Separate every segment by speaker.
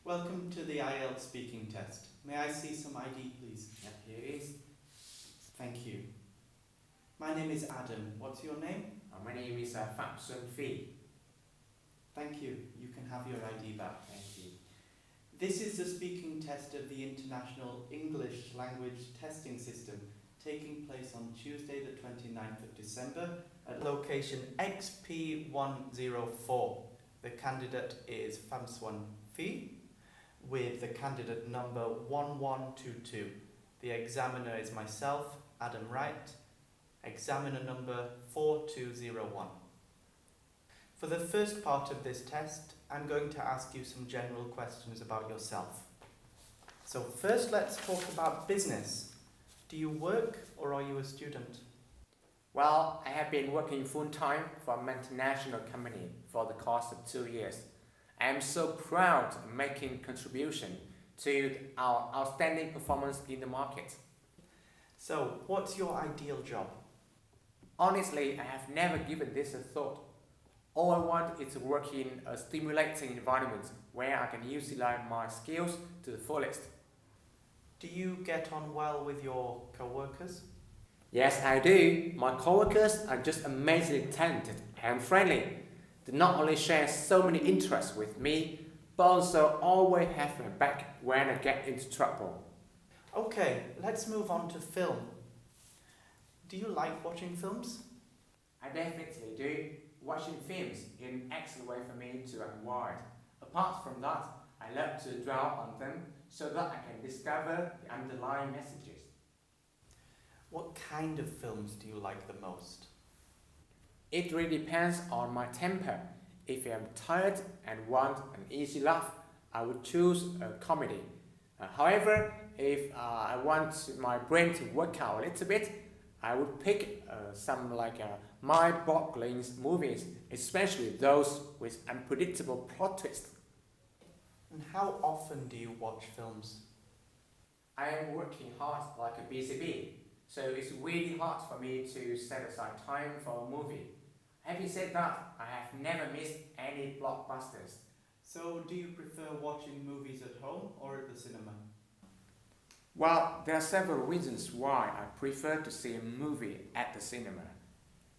Speaker 1: Welcome to the IELTS speaking test. May I see some ID, please?
Speaker 2: Yep, here is.
Speaker 1: Thank you. My name is Adam. What's your name?
Speaker 2: My name is Phạm Xuân Phi.
Speaker 1: Thank you. You can have your ID back.
Speaker 2: Thank you.
Speaker 1: This is the speaking test of the International English Language Testing System, taking place on Tuesday the 29th of December at location XP104. The candidate is Phạm Xuan Phi with the candidate number 1122. The examiner is myself, Adam Wright, examiner number 4201. For the first part of this test, I'm going to ask you some general questions about yourself. So first, let's talk about business. Do you work or are you a student?
Speaker 2: Well, I have been working full-time for a multinational company for the course of 2 years. I am so proud of making contribution to our outstanding performance in the market.
Speaker 1: So, what's your ideal job?
Speaker 2: Honestly, I have never given this a thought. All I want is to work in a stimulating environment where I can utilize my skills to the fullest.
Speaker 1: Do you get on well with your co-workers?
Speaker 2: Yes, I do. My coworkers are just amazingly talented and friendly. They not only share so many interests with me, but also always have my back when I get into trouble.
Speaker 1: Okay, let's move on to film. Do you like watching films?
Speaker 2: I definitely do. Watching films is an excellent way for me to unwind. Apart from that, I love to dwell on them so that I can discover the underlying messages.
Speaker 1: What kind of films do you like the most?
Speaker 2: It really depends on my temper. If I'm tired and want an easy laugh, I would choose a comedy. However, if I want my brain to work out a little bit, I would pick some mind-boggling movies, especially those with unpredictable plot twists.
Speaker 1: And how often do you watch films?
Speaker 2: I am working hard like a busy bee, so it's really hard for me to set aside time for a movie. Having said that, I have never missed any blockbusters.
Speaker 1: So, do you prefer watching movies at home or at the cinema?
Speaker 2: Well, there are several reasons why I prefer to see a movie at the cinema.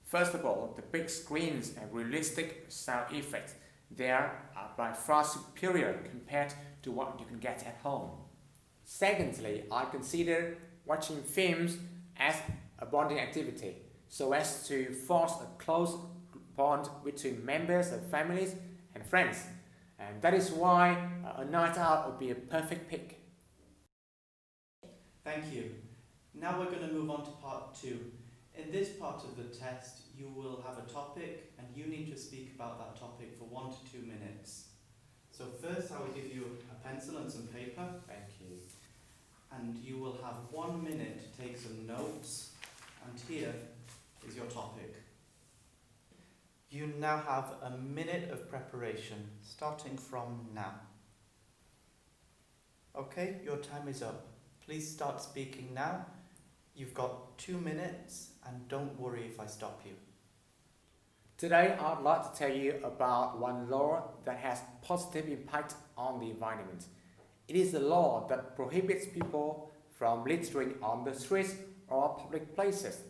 Speaker 2: First of all, the big screens and realistic sound effects there are by far superior compared to what you can get at home. Secondly, I consider watching films as a bonding activity, so as to force a close bond between members of families and friends. And that is why a night out would be a perfect pick.
Speaker 1: Thank you. Now we're going to move on to part 2. In this part of the test, you will have a topic and you need to speak about that topic for 1 to 2 minutes. So first I will give you a pencil and some paper.
Speaker 2: Thank you.
Speaker 1: And you will have 1 minute to take some notes. And here is your topic. You now have a minute of preparation, starting from now. Okay, your time is up. Please start speaking now. You've got 2 minutes, and don't worry if I stop you.
Speaker 2: Today, I'd like to tell you about one law that has positive impact on the environment. It is a law that prohibits people from littering on the streets or public places.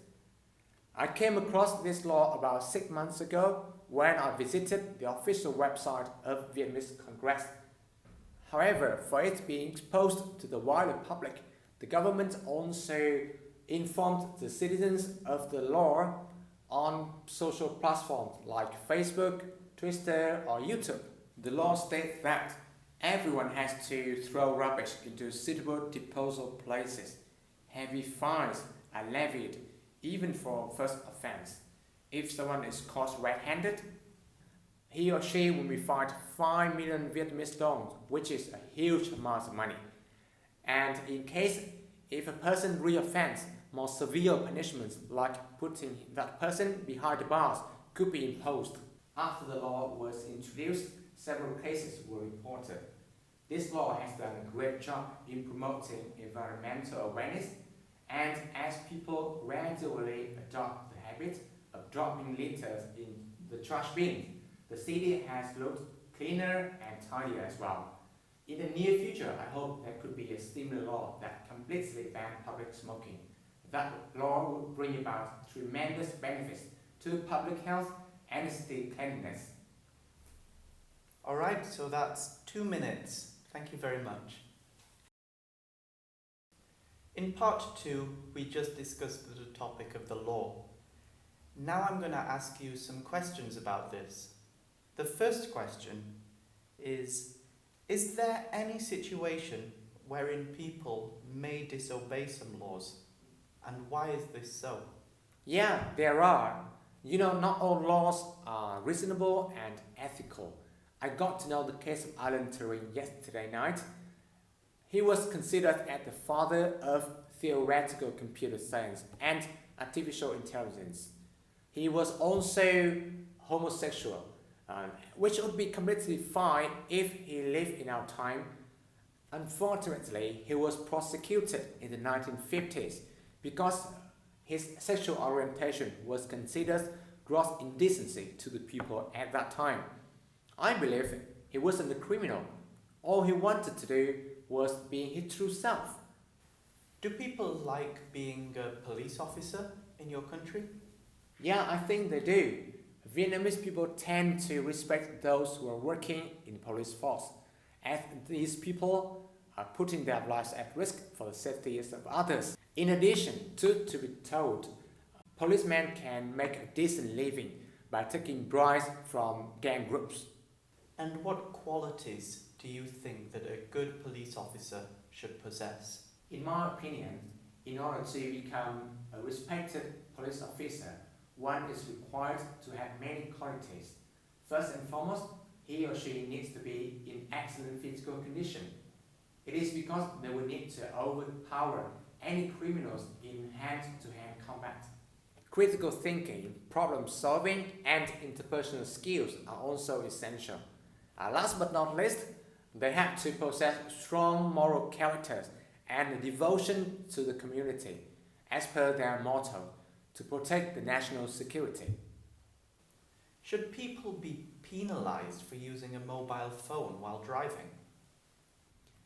Speaker 2: I came across this law about 6 months ago when I visited the official website of Vietnamese Congress. However, for it being exposed to the wider public, the government also informed the citizens of the law on social platforms like Facebook, Twitter, or YouTube. The law states that everyone has to throw rubbish into suitable disposal places. Heavy fines are levied even for first offense. If someone is caught red-handed, he or she will be fined 5 million Vietnamese dong, which is a huge amount of money. And in case if a person reoffends, more severe punishments like putting that person behind the bars could be imposed. After the law was introduced, several cases were reported. This law has done a great job in promoting environmental awareness, and as people gradually adopt the habit of dropping litters in the trash bin, the city has looked cleaner and tidier as well. In the near future, I hope there could be a similar law that completely bans public smoking. That law would bring about tremendous benefits to public health and city cleanliness.
Speaker 1: Alright, so that's 2 minutes. Thank you very much. In part 2, we just discussed the topic of the law. Now I'm going to ask you some questions about this. The first question is there any situation wherein people may disobey some laws? And why is this so?
Speaker 2: Yeah, there are. You know, not all laws are reasonable and ethical. I got to know the case of Alan Turing yesterday night. He was considered as the father of theoretical computer science and artificial intelligence. He was also homosexual, which would be completely fine if he lived in our time. Unfortunately, he was prosecuted in the 1950s because his sexual orientation was considered gross indecency to the people at that time. I believe he wasn't a criminal. All he wanted to do was being his true self.
Speaker 1: Do people like being a police officer in your country?
Speaker 2: Yeah, I think they do. Vietnamese people tend to respect those who are working in the police force, as these people are putting their lives at risk for the safety of others. In addition, truth to be told, policemen can make a decent living by taking bribes from gang groups.
Speaker 1: And what qualities do you think that a good police officer should possess?
Speaker 2: In my opinion, in order to become a respected police officer, one is required to have many qualities. First and foremost, he or she needs to be in excellent physical condition. It is because they will need to overpower any criminals in hand-to-hand combat. Critical thinking, problem solving, and interpersonal skills are also essential. Last but not least, they have to possess strong moral characters and devotion to the community, as per their motto, to protect the national security.
Speaker 1: Should people be penalized for using a mobile phone while driving?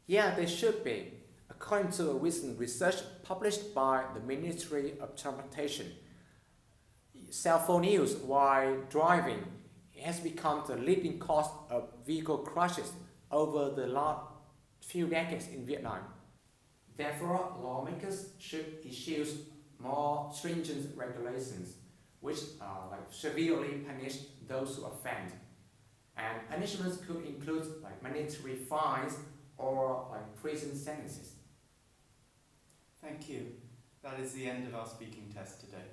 Speaker 2: Yeah, they should be. According to a recent research published by the Ministry of Transportation, cell phone use while driving has become the leading cause of vehicle crashes over the last few decades in Vietnam. Therefore, lawmakers should issue more stringent regulations which severely punish those who offend. And punishments could include mandatory fines or prison sentences.
Speaker 1: Thank you. That is the end of our speaking test today.